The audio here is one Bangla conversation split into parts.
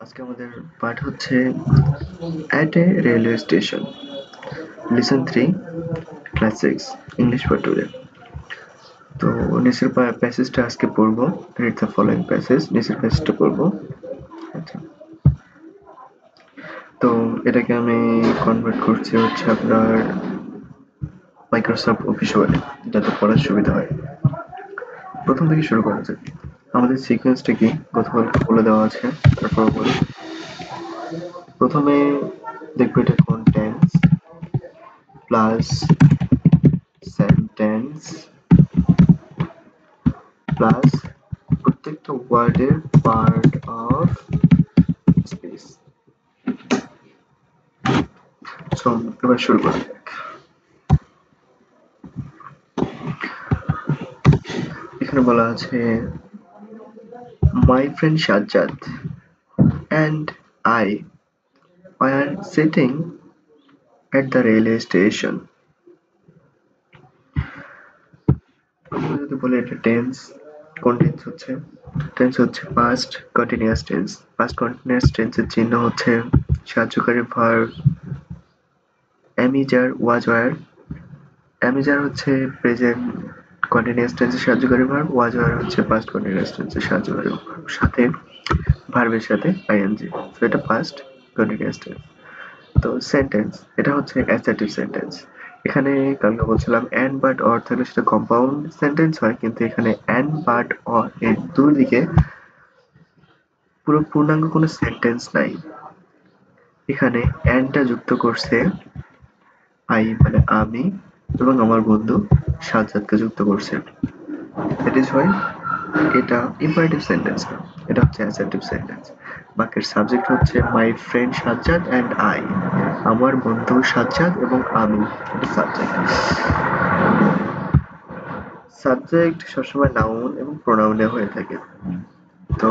আজকে আমাদের পাঠ হচ্ছে at a railway station. Lesson 3, Class 6, English for today. তো নিচের প্যাসেজটা আজকে পড়বো। Read the following passage. নিচের প্যাসেজটা পড়বো। আচ্ছা, তো এটাকে আমি কনভার্ট করছি হচ্ছে আপনার মাইক্রোসফট অফিস ওয়ার্ডে, যাতে পড়ার সুবিধা হয়। প্রথম থেকে শুরু করা যাক। আমাদের সিকোয়েন্সটা কি গতকালকে বলে দেওয়া আছে, তারপর বলি। প্রথমে দেখবো এটা কোন টেন্স প্লাস সেন্টেন্স প্লাস প্রত্যেকটা ওয়ার্ডের পার্ট অফ স্পেস। সো এবার শুরু করা যাক। এখানে বলা আছে my friend Sajjad and I were sitting at the railway station. প্রথমে যদি বলি এটা টেন্স, কোন টেন্স হচ্ছে? টেন্স হচ্ছে past continuous tense. Past continuous টেন্সের চিহ্ন হচ্ছে সাহায্যকারী verb am is are was were. Am is are হচ্ছে প্রেজেন্ট কন্টিনিউয়াস টেন্সের সাহায্যকারী ভার্ব, ওয়াজ ওয়ার হচ্ছে পাস্ট কন্টিনিউয়াস টেন্সের সাহায্যকারী ভার্ব, সাথে ভার্বের সাথে আইএনজি। তো এটা পাস্ট কন্টিনিউয়াস টেন্স। তো সেন্টেন্স এটা হচ্ছে অ্যাসার্টিভ সেন্টেন্স। এখানে কালকে বলছিলাম অ্যান্ড বাট অর থাকলে সেটা কম্পাউন্ড সেন্টেন্স হয়, কিন্তু এখানে অ্যান্ড বাট অর এর দুদিকে পুরো পূর্ণাঙ্গ কোনো সেন্টেন্স নাই। এখানে অ্যান্ডটা যুক্ত করছে আই মানে আমি এবং আমার বন্ধু সাজ্জাদকে যুক্ত করছে। দ্যাট ইজ হোয়াই এটা ইম্পারেটিভ সেন্টেন্স না, এটা হচ্ছে অ্যাসার্টিভ সেন্টেন্স। বাক্যের সাবজেক্ট হচ্ছে my friend Sajjad and I, আমার বন্ধু সাজ্জাদ এবং আমি, এটা সাবজেক্ট। সাবজেক্ট সবসময় নাউন এবং প্রোনাউনে হয়ে থাকে। তো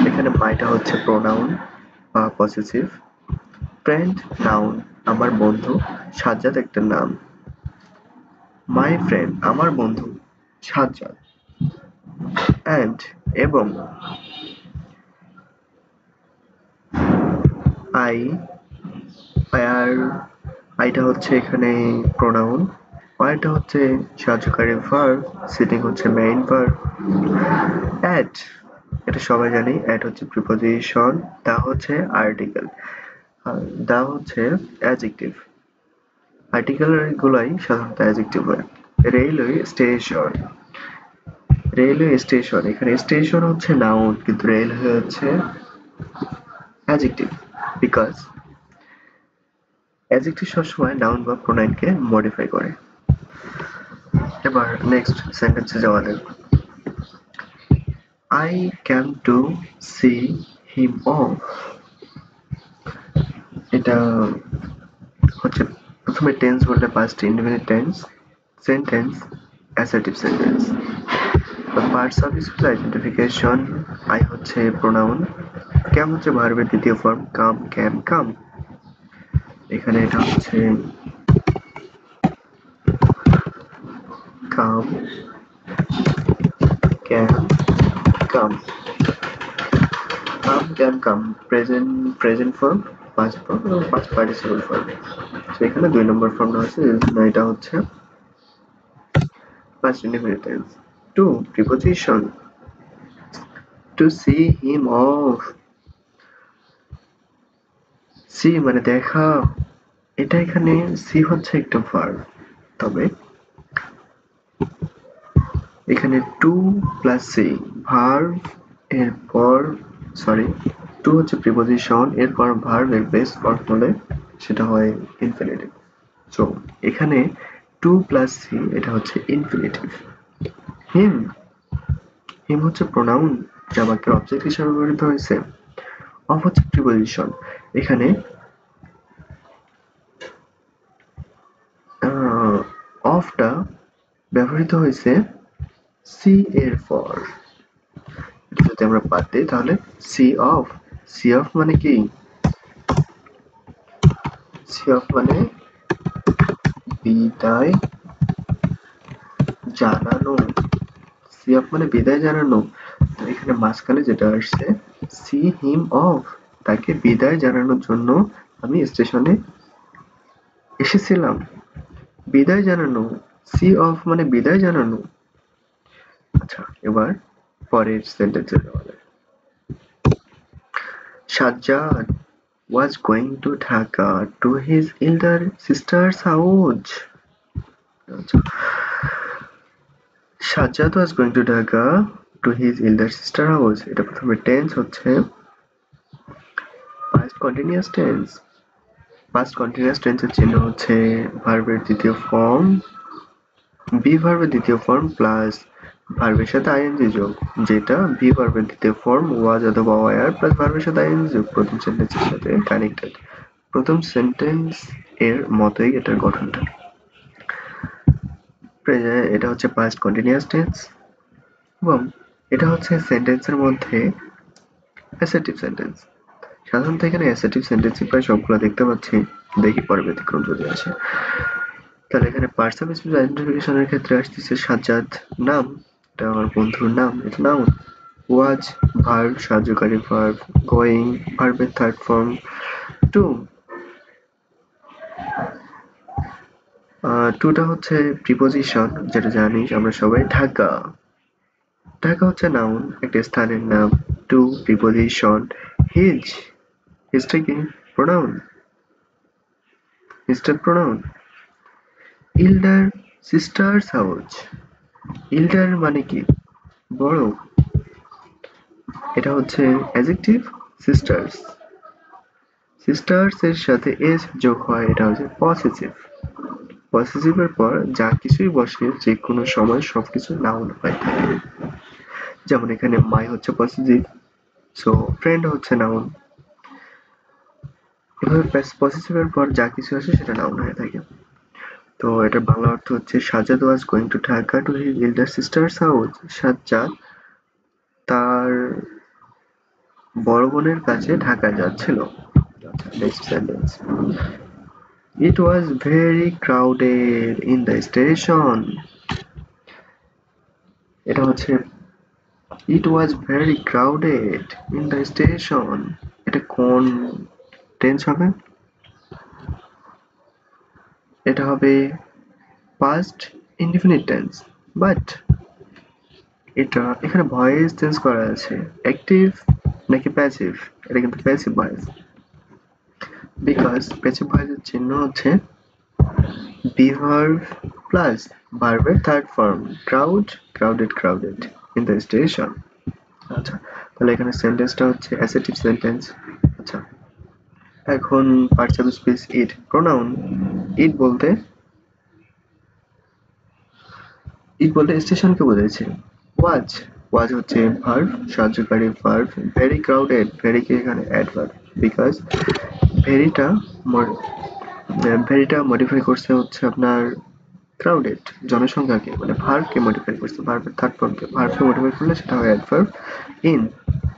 এখানে মাইটা হচ্ছে প্রোনাউন বা পসেসিভ, ফ্রেন্ড নাউন আমার বন্ধু, সাজ্জাদ একটা নাম। মাই ফ্রেন্ড আমার বন্ধু সাজ্জাদ, অ্যান্ড এবং আই আর আইটা হচ্ছে এখানে প্রোনাউন, ওয়ারটা হচ্ছে সাহায্যকারী ভার্ব, সিটিং হচ্ছে মেইন ভার্ব, অ্যাট এটা সবাই জানি, অ্যাট হচ্ছে প্রিপোজিশন, দা হচ্ছে আর্টিকেল, আর দা হচ্ছে অ্যাডজেক্টিভ। আর্টিকেল গুলাই সাধারণত অ্যাডজেক্টিভ হয়। রেলওয়ে স্টেশন, রেলওয়ে স্টেশন, এখানে স্টেশন হচ্ছে নাউন কিন্তু রেলওয়ে হচ্ছে অ্যাডজেক্টিভ, বিকজ অ্যাডজেক্টিভ সবসময় নাউন বা প্রোনাউনকে মডিফাই করে। এবার নেক্সট সেন্টেন্সে যাওয়া যাক। I came to see him off. এটা হচ্ছে প্রথমে টেন্স বলতে past indefinite tense, sentence assertive sentence. The parts of speech identification, I হচ্ছে প্রোনাউন, ক্যাম হচ্ছে ভার্বের দ্বিতীয় ফর্ম, কাম ক্যাম কাম। এখানে এটা হচ্ছে কাম ক্যাম কাম, কাম ক্যাম কাম প্রেজেন্ট ফর্ম, পাস্ট ফর্ম এবং পাস্ট পার্টিসিপল ফর্ম। তো এখানে 2 নম্বর ফর্মটা হচ্ছে, এটা হচ্ছে past indefinite tense. To preposition, to see him off, see মানে দেখা, এটা এখানে see হচ্ছে একটা verb, তবে এখানে to plus see verb এরপর to হচ্ছে preposition এরপর verb এর base form হলে সেটা হয় infinitive। So এখানে to plus see এটা হচ্ছে infinitive। him হচ্ছে pronoun যা বাক্যের অবজেক্ট হিসেবে ব্যবহৃত হয়েছে। অফ হচ্ছে প্রিপোজিশন, এখানে অফটা ব্যবহৃত হয়েছে সি এর পর। যদি আমরা বাদ দিই তাহলে সি অফ, সি অফ মানে কি? সি অফ মানে বিদায় জানানো, সি অফ মানে বিদায় জানানো। তো এখানে মাঝখানে যেটা আসছে সি হিম অফ, তাকে বিদায় জানানোর জন্য আমি স্টেশনে এসেছিলাম। বিদায় জানানো, সি অফ মানে বিদায় জানানো। আচ্ছা, এবার পরের সেন্টেন্সে যাওয়া যাক। Sajjad was going to Dhaka to his elder sister's house. আচ্ছা, Sajjad was going to Dhaka to his elder sister house. এটা প্রথমে টেন্স হচ্ছে past continuous tense. past continuous tense এর চিহ্ন হচ্ছে ভার্বের দ্বিতীয় ফর্ম, বি ভার্বের দ্বিতীয় ফর্ম প্লাস ভার্বের সাথে আইএনজি যোগ, যেটা বি ভার্বের দ্বিতীয় ফর্ম ওয়াজ অথবা ওয়ার প্লাস ভার্বের সাথে আইএনজি যোগ প্রথম সেন্টেন্সের সাথে কানেক্টেড। প্রথম সেন্টেন্স এর মতোই এটার গঠনটা। এটা হচ্ছে পাস্ট কন্টিনিউয়াস টেন্স এবং এটা হচ্ছে সেন্টেন্সের মধ্যে অ্যাসেটিভ সেন্টেন্স। সাধারণত এখানে অ্যাসেটিভ সেন্টেন্সই প্রায় সবগুলো দেখতে পাচ্ছি, দেখি পরে ব্যতিক্রম যদি আসে। তাহলে এখানে পার্টস অফ স্পিচ আইডেন্টিফিকেশনের ক্ষেত্রে আসতেছে সাজ্জাদ নাম, এটা আমার বন্ধুর নাম, এটা নাউন। ওয়াজ ভার্ব, সাহায্যকারী ভার্ব। গোয়িং ভার্বের থার্ড ফর্ম। টু, টুটা হচ্ছে প্রিপোজিশন, যেটা জানি আমরা সবাই। ঢাকা, ঢাকা হচ্ছে নাউন, একটা স্থানের নাম। Two preposition. হিজ, হিজটা কি প্রোনাউন, হিজটা pronoun. Elder sister's house, elder মানে কি বড়, এটা হচ্ছে অ্যাডজেক্টিভ। সিস্টার্স, সিস্টার্স এর সাথে এস যোগ হয়, এটা হচ্ছে পসেসিভ। পসেসিভের পর যা কিছুই বসে যে কোনো সময় সবকিছু নাউন হয়ে থাকে। যেমন এখানে মাই হচ্ছে পসেসিভ, সো ফ্রেন্ড হচ্ছে নাউন। এভাবে পসেসিভের পর যা কিছু আসে সেটা নাউন হয়ে থাকে। তো এটার বাংলা অর্থ হচ্ছে Sajjad was going to Dhaka to his elder sister's house. Sajjad তার বড় বোনের কাছে ঢাকায় যাচ্ছিল। Next sentence, it was very crowded in the station. এটা হচ্ছে it was very crowded in the station. এটা কোন টেন্স হবে? এটা হবে পাস্ট ইনডিফিনিট টেন্স, বাট এটা এখানে ভয়েস চেঞ্জ করা আছে। অ্যাক্টিভ নাকি প্যাসিভ? এটা কিন্তু প্যাসিভ ভয়েস, বিকজ প্যাসিভ ভয়েসের চিহ্ন হচ্ছে বি ভার্ব প্লাস ভার্বের third form. Crowd, crowded, crowded in the station. আচ্ছা, তাহলে এখানে সেন্টেন্সটা হচ্ছে অ্যাসেটিভ সেন্টেন্স। আচ্ছা, এখন parts of speech it pronoun. It বলতে স্টেশনকে বোঝাচ্ছে। ওয়াজ, ওয়াজ হচ্ছে ভার্ব, সাহায্যকারী ভার্ব। ভেরি ক্রাউডেড, ভেরি কে এখানে অ্যাডভার্ব, বিকজ ভেরিটা ভেরিটা মডিফাই করছে হচ্ছে আপনার ক্রাউডেড জনসংখ্যাকে, মানে ভার্বকে মডিফাই করছে, ভার্বের থার্ড ফর্মকে। ভার্বকে মডিফাই করলে সেটা হয় অ্যাডভার্ব। ইন,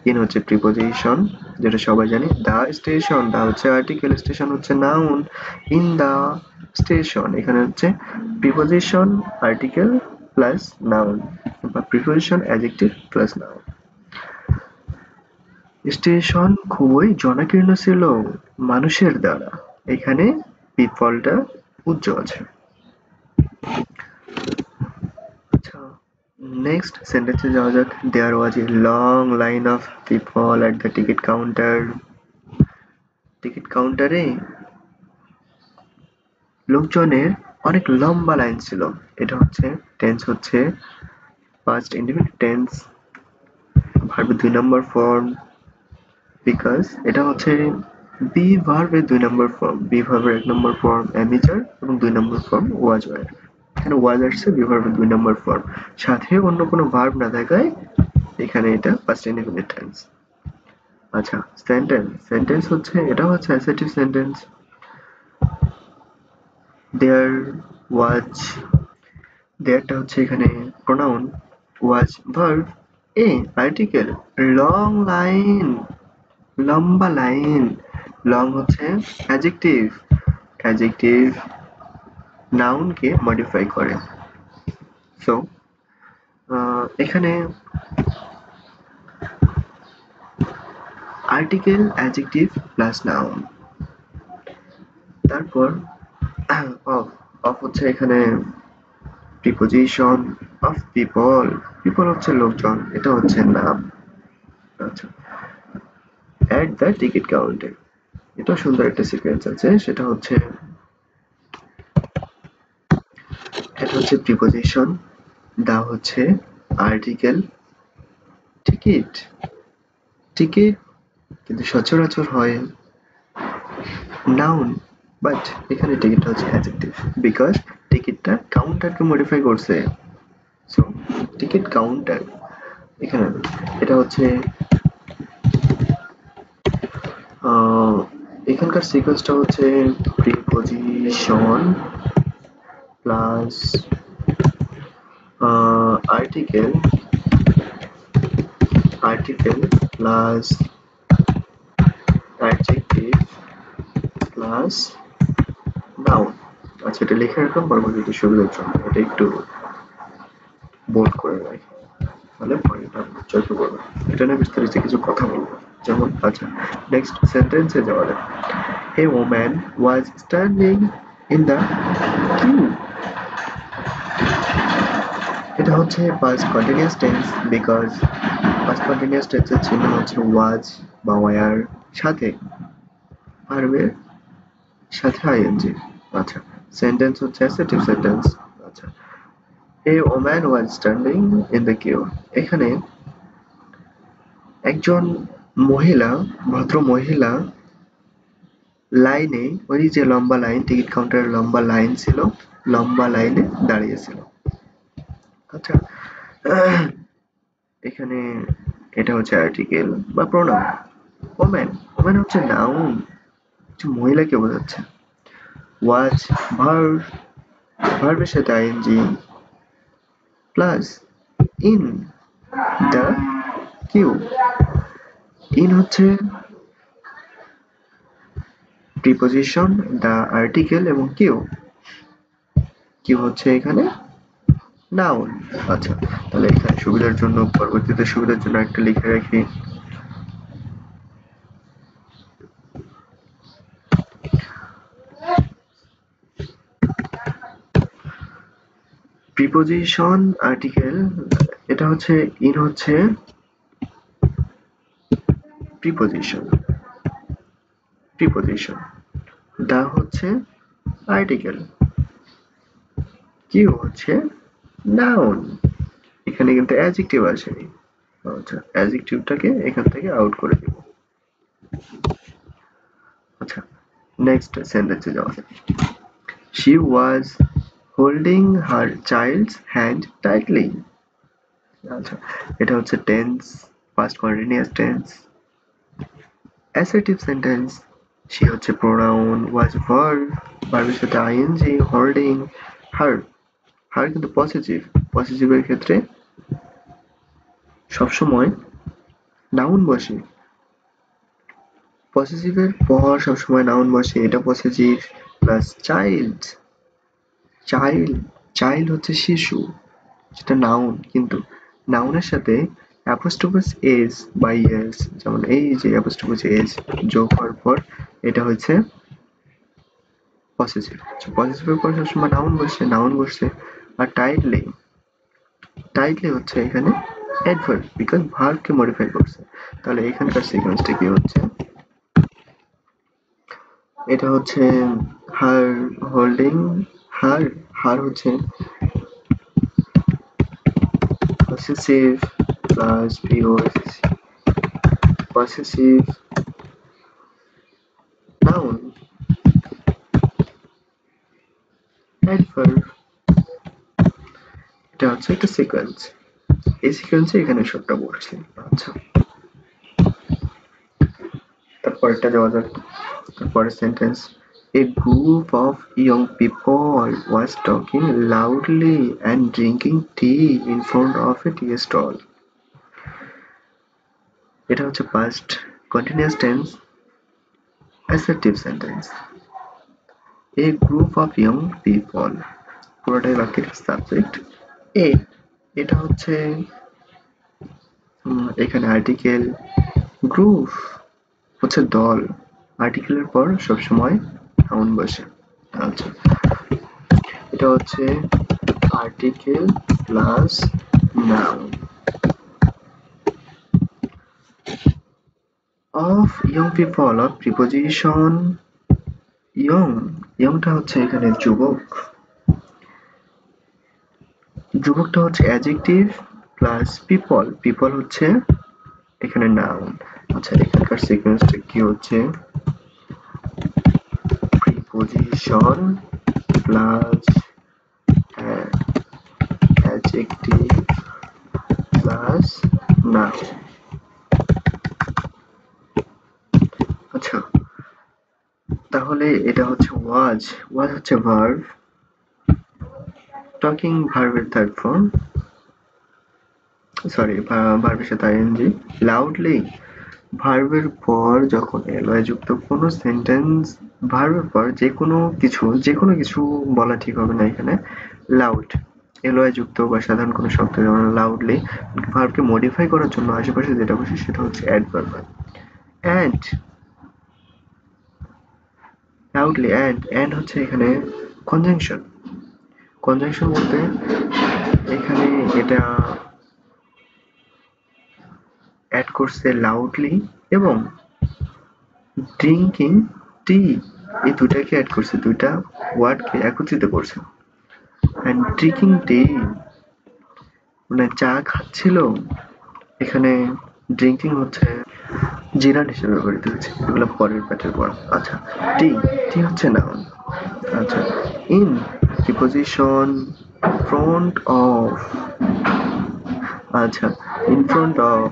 ইন হচ্ছে প্রিপোজিশন, যেটা সবাই জানি। দা স্টেশন, দা হচ্ছে আর্টিকেল, স্টেশন হচ্ছে নাউন। ইন দা স্টেশন, এখানে হচ্ছে প্রিপোজিশন আর্টিকেল প্লাস নাউন, বা preposition adjective plus noun. Station খুবই জনাকীর্ণ ছিল মানুষের দ্বারা, এখানে পিপলটা উজ্জ আছে। আচ্ছা, নেক্সট সেন্টেন্সে যাওয়া যাক। There was a long line of people at the ticket counter. Ticket কাউন্টারে লোকজনের অনেক লম্বা লাইন ছিল। এটা হচ্ছে টেন্স হচ্ছে পাস্ট ইনডিফিনিট টেন্স, ভার্বের 2 নম্বর ফর্ম, বিকজ এটা হচ্ছে বি ভার্বের 2 নম্বর ফর্ম। বি ভার্বের 1 নম্বর ফর্ম অ্যামিজার এবং 2 নম্বর ফর্ম ওয়াজ ওয়ার। এখানে ওয়াজ আসছে বি ভার্বের 2 নম্বর ফর্ম, সাথে অন্য কোনো ভার্ব না থাকায় এখানে এটা পাস্ট ইনডিফিনিট টেন্স। আচ্ছা, সেন্টেন্স, সেন্টেন্স হচ্ছে এটা হচ্ছে অ্যাসেটিভ সেন্টেন্স। দেয়ার ওয়াজ, দেয়ারটা হচ্ছে এখানে প্রোনাউন, ওয়াজ ভার্ব, এ আর্টিকেল, লং লাইন লম্বা লাইন। লং হচ্ছে অ্যাডজেক্টিভ, অ্যাডজেক্টিভ নাউনকে মডিফাই করে। সো এখানে আর্টিকেল, অ্যাডজেক্টিভ প্লাস নাউন। তারপর অফ, অফ হচ্ছে এখানে প্রিপোজিশন অফ পিপল, পিপল হচ্ছে লোকজন, এটা হচ্ছে নাম। আচ্ছা, অ্যাট দ্য টিকিট কাউন্টার, এটা সুন্দর একটা সিকোয়েন্স আছে, সেটা হচ্ছে এটা হচ্ছে প্রিপোজিশন, দা হচ্ছে আর্টিকেল, টিকিট, টিকিট কিন্তু সচরাচর হয় নাউন, বাট এখানে টিকিটটা হচ্ছে অ্যাডজেক্টিভ, বিকজ টিকিটটা কাউন্টারকে মডিফাই করছে। সো টিকিট কাউন্টার এখানে, এটা হচ্ছে এখানকার সিকোয়েন্সটা হচ্ছে preposition plus article, article plus adjective plus noun. আচ্ছা, এটা লিখে রাখলাম পরবর্তীতে সুবিধার জন্য, এটা একটু বোল্ড করে রাখি, তাহলে পয়েন্টটা বুঝতে পারবো। এটা নিয়ে বিস্তারিত কিছু কথা বলবো। যেমন আচ্ছা, নেক্সট সেন্টেন্সে যাওয়া যাক। A woman was standing in the queue. এটা হচ্ছে past continuous tense because past continuous tense এর চিহ্ন হচ্ছে was বা were সাথে verb এর সাথে ing। আচ্ছা, সেন্টেন্স হচ্ছে assertive sentence। আচ্ছা, A woman was standing in the queue, এখানে একজন মহিলা, ভদ্র মহিলা লাইনে, ওই যে লম্বা লাইন, টিকিট কাউন্টারের লম্বা লাইন ছিল, লম্বা লাইনে দাঁড়িয়েছিল। আচ্ছা, এখানে এটা হচ্ছে আর্টিকেল বা প্রোনাউন। ওমেন, ওমেন হচ্ছে নাউন, হচ্ছে মহিলাকে বোঝাচ্ছে। ওয়াজ ভার্ব, ভার্বের সাথে ING plus in the queue, in হচ্ছে প্রিপোজিশন, দ্য আর্টিকেল এবং কিউ, কিউ হচ্ছে এখানে নাউন। আচ্ছা, তাহলে এখানে সুবিধার জন্য, পরবর্তীতে সুবিধার জন্য একটা লিখে রাখি। প্রিপোজিশন, আর্টিকেল, এটা হচ্ছে ইন হচ্ছে প্রিপোজিশন, প্রিপোজিশন, দা হচ্ছে আর্টিকেল, কিউ হচ্ছে নাউন। এখানে কিন্তু অ্যাডজেক্টিভ আসেনি। আচ্ছা, অ্যাডজেক্টিভটাকে এখান থেকে আউট করে দিব। আচ্ছা, নেক্সট সেন্টেন্সে যাওয়া যাক। She was holding her child's hand tightly. আচ্ছা, এটা হচ্ছে tense, past continuous tense, assertive sentence. she হচ্ছে প্রোনাউন, was verb, ভার্বের সাথে আইএনজি, হোল্ডিং, হার, হার কিন্তু পসেসিভ, পসেসিভের ক্ষেত্রে সবসময় নাউন বসে, পসেসিভের পর সবসময় নাউন বসে, এটা possessive plus child, child, child হচ্ছে শিশু, যেটা নাউন, কিন্তু নাউনের সাথে অ্যাপোস্ট্রোফাস এস বা এস, যেমন এই যে অ্যাপোস্ট্রোফাস এস যোগ হওয়ার পর এটা হচ্ছে পসেসিভ, পসেসিভের পর সবসময় নাউন বসছে, নাউন বসছে। আর টাইটলি, টাইটলি হচ্ছে এখানে অ্যাডভার্ব, বিকজ ভার্বকে মডিফাই করছে। তাহলে এখানকার সিকোয়েন্সটা কি হচ্ছে, এটা হচ্ছে হার হোল্ডিং, হার, হার হচ্ছে possessive plus POS, possessive noun adverb, এটা হচ্ছে একটা সিকোয়েন্স। এই সিকোয়েন্সে এখানে সবটা বসছে। আচ্ছা, তারপরেরটা যাওয়া যাক। তারপরের sentence, a group of young people was talking loudly and drinking tea in front of a tea stall. এটা হচ্ছে past continuous tense assertive sentence. A group of young people, পুরোটাই বাক্যের সাবজেক্ট এ, এটা হচ্ছে এখানে আর্টিকেল, গ্রুপ, হচ্ছে দল, আর্টিকেলের পর সবসময় নাউন বসে। আচ্ছা, এটা হচ্ছে article plus noun. Of young people, of preposition young, ইয়ংটা হচ্ছে এখানে যুবক, যুবকটা হচ্ছে অ্যাডজেক্টিভ প্লাস পিপল, পিপল হচ্ছে এখানে নাউন। আচ্ছা, এখানকার সিকোয়েন্সটা কি হচ্ছে, preposition plus adjective plus noun. আচ্ছা, তাহলে এটা হচ্ছে ওয়াজ, ওয়াজ হচ্ছে ভার্ব, টকিং ভার্বের থার্ড ফর্ম, সরি ভার্বের সাথে আইএনজি, লাউডলি ভার্বের পর যখন এলওয়াই যুক্ত কোনো সেন্টেন্স, ভার্বের পর যে কোনো কিছু বলা ঠিক হবে না এখানে, লাউড এলওয়াই যুক্ত বা সাধারণ কোনো শব্দ যেমন লাউডলি, ভার্বকে মডিফাই করার জন্য আশেপাশে যেটা বসে সেটা হচ্ছে অ্যাডভার্ব। অ্যান্ড, লাউডলি অ্যান্ড হচ্ছে এখানে কনজাংশন, কনজাংশন বলতে এখানে এটা অ্যাড করছে লাউডলি এবং ড্রিঙ্কিং টি, এই দুটাকে অ্যাড করছে, দুইটা ওয়ার্ডকে একত্রিত করছে। অ্যান্ড ড্রিঙ্কিং টি মানে চা খাচ্ছিল, এখানে ড্রিঙ্কিং হচ্ছে জিরান হিসেবে ব্যবহৃত হয়েছে, এগুলো পরের প্যাটের পর। আচ্ছা, টি, টি হচ্ছে নাউন। আচ্ছা, ইন প্রিপোজিশন ফ্রন্ট অফ, আচ্ছা, ইন ফ্রন্ট অফ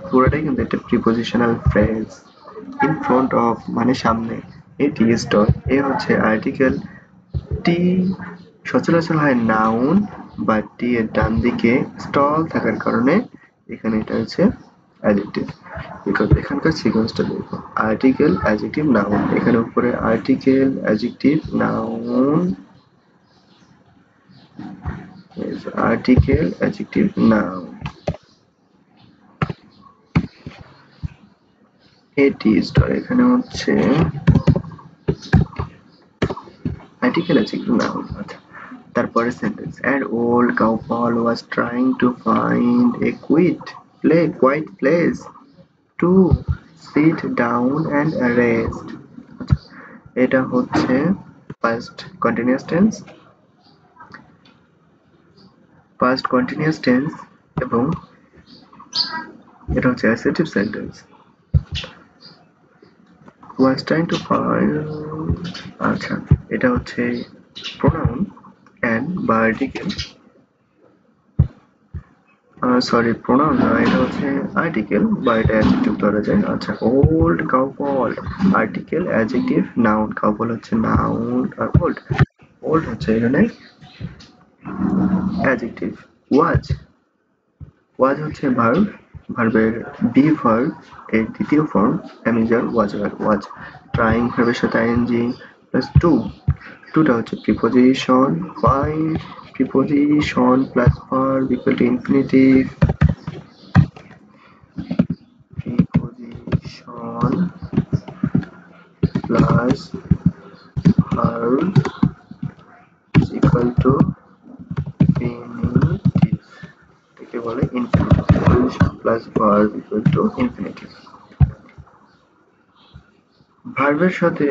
পুরোটাই কিন্তু একটা prepositional phrase. In front of মানে সামনে, এ টি স্টল, এ হচ্ছে আর্টিকেল, টি সচরাচর হয় নাউন বা টি এর ডান দিকে স্টল থাকার কারণে এখানে এটা হচ্ছে অ্যাডজেক্টিভ। বিকজ এখানকার সিকোয়েন্সটা দেখো, আর্টিকেল অ্যাডজেক্টিভ নাউন, এখানে উপরে article adjective noun, article adjective noun, এটি স্টার এখানে হচ্ছে আর্টিকেল অ্যাডজেক্টিভ নাউন। আচ্ছা, তারপরে sentence, an old couple was trying to find a quiet place to sit down and rest. এটা হচ্ছে past continuous tense, past continuous tense এবং এটা হচ্ছে assertive sentence. was trying to find, আচ্ছা, এটা হচ্ছে প্রোনাউন অ্যান্ড বা আর্টিকেল, সরি প্রোনাউন না, এটা হচ্ছে আর্টিকেল বা এটা অ্যাডজেক্টিভ ধরা যায়। আচ্ছা, ওল্ড কাউপল আর্টিকেল অ্যাডজেক্টিভ নাউন, কাউপল হচ্ছে নাউন আর ওল্ড, ওল্ড হচ্ছে এখানে অ্যাডজেক্টিভ। ওয়াজ, ওয়াজ হচ্ছে ভার্ব, ভার্বের বি ভার্ব এর দ্বিতীয় ফর্ম অ্যামিজার ওয়াজার, ওয়াজ ট্রাইং ভার্বের সাথে আইএনজি প্লাস টু, টুটা হচ্ছে preposition, find preposition plus verb equal to infinitive, preposition plus verb equal to infinitive, এটাকে বলে infinitive, preposition plus verb equal to infinitive. ভার্বের সাথে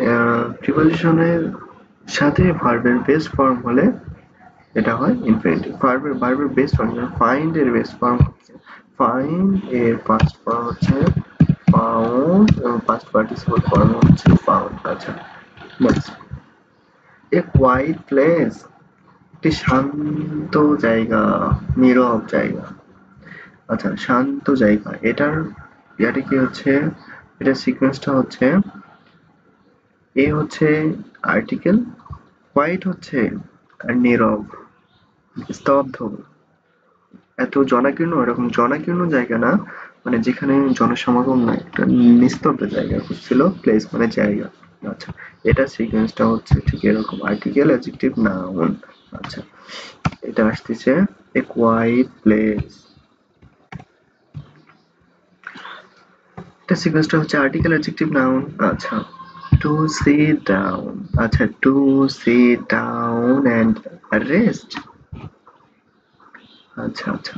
প্রিপোজিশনের সাথে ভার্বের বেস ফর্ম হলে এটা হয় ইনফিনিটিভ। ভার্বের বেস ফর্ম, ফাইন্ড এর বেস ফর্ম হচ্ছে ফাইন্ড, এর পাস্ট ফর্ম হচ্ছে ফাউন্ড এবং পাস্ট পার্টিসিপল ফর্ম হচ্ছে ফাউন্ড। আচ্ছা, নেক্সট, এ কোয়াইট প্লেস, একটি শান্ত জায়গা, নীরব জায়গা। আচ্ছা, শান্ত জায়গা, এটার ইয়াটা কি হচ্ছে, এটার সিকোয়েন্সটা হচ্ছে এ হচ্ছে আর্টিকেল, কোয়াইট হচ্ছে নীরব, স্তব্ধ, এত জনাকীর্ণ, এরকম জনাকীর্ণ জায়গা না, মানে যেখানে জনসমাগম নাই, একটা নিস্তব্ধ জায়গা খুঁজছিল, প্লেস মানে জায়গা। আচ্ছা, এটা সিকোয়েন্সটা হচ্ছে ঠিক এরকম, আর্টিকেল অ্যাডজেক্টিভ নাউন। আচ্ছা, এটা আসতেছে এ কোয়াইট প্লেস, এটা সিকোয়েন্সটা হচ্ছে আর্টিকেল অ্যাডজেক্টিভ নাউন। আচ্ছা, টু সিট ডাউন। আচ্ছা, to sit down and rest. আচ্ছা আচ্ছা,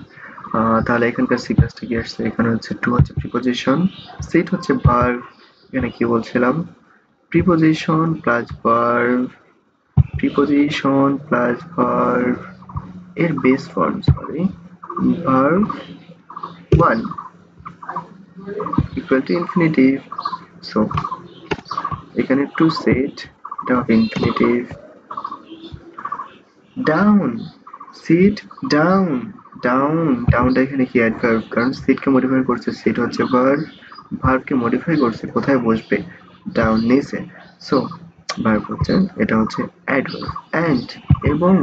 তাহলে এখানকার সিকোয়েন্সটা কি আসছে? এখানে হচ্ছে টু হচ্ছে প্রিপোজিশন, সিট হচ্ছে ভার্ব, এখানে কি বলছিলাম, preposition plus verb, preposition plus verb এর base form, sorry, verb one equal to infinitive. So এখানে টু সেট, এটা হবে infinitive. Down, sit down, down, ডাউনটা এখানে কি অ্যাডভার্ব, কারণ সিটকে মডিফাই করছে, সিট হচ্ছে ভার্ব, ভার্বকে মডিফাই করছে, কোথায় বসবে, ডাউন, নিচে। সো ভার্ব হচ্ছে, এটা হচ্ছে অ্যাডভার্ব। অ্যান্ড এবং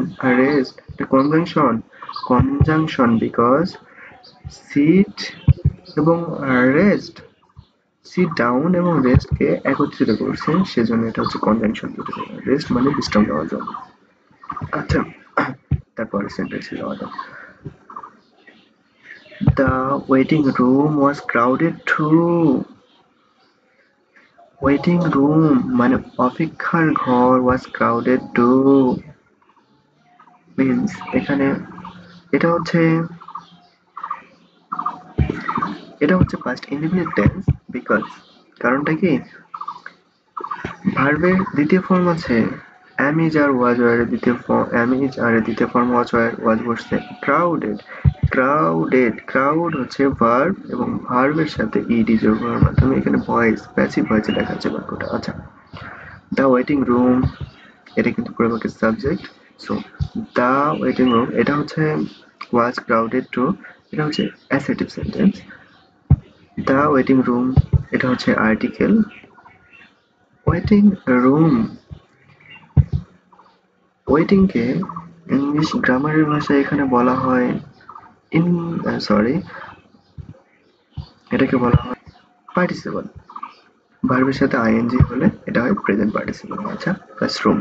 রেস্ট, এটা কনজাংশন, কনজাংশন বিকজ সিট এবং রেস্ট, সিট ডাউন এবং রেস্টকে একত্রিত করছে, সেজন্য এটা হচ্ছে কনজাংশন। রেস্ট মানে বিশ্রাম নেওয়ার জন্য। আচ্ছা, তারপরে সেন্টেন্সে যাওয়া যাক। The waiting room was crowded too. Waiting room মানে অপেক্ষার ঘর, was crowded too means এখানে এটা হচ্ছে, এটা হচ্ছে past indefinite tense because কারণটা কি, ভার্বের দ্বিতীয় ফর্ম আছে am is আর was এর দ্বিতীয় ফর্ম, am is আর এর দ্বিতীয় ফর্ম was বসছে crowded, crowded, crowd হচ্ছে ভার্ব এবং ভার্বের সাথে ed যোগ হওয়ার মাধ্যমে এখানে ভয়েস, প্যাসিভ ভয়েসে দেখাচ্ছে বাক্যটা। আচ্ছা, the waiting room, এটা কিন্তু পুরো বাক্যের subject. So the waiting room এটা হচ্ছে was crowded to, এটা হচ্ছে assertive sentence. the waiting room এটা হচ্ছে আর্টিকেল। ওয়েটিং রুম, ওয়েটিং কে ইংলিশ গ্রামারের ভাষায় এখানে বলা হয় ইন, সরি, এটাকে বলা হয় পার্টিসিপল। ভার্বের সাথে আইএনজি হলে এটা হয় প্রেজেন্ট পার্টিসিপল। আচ্ছা, প্লাস রুম,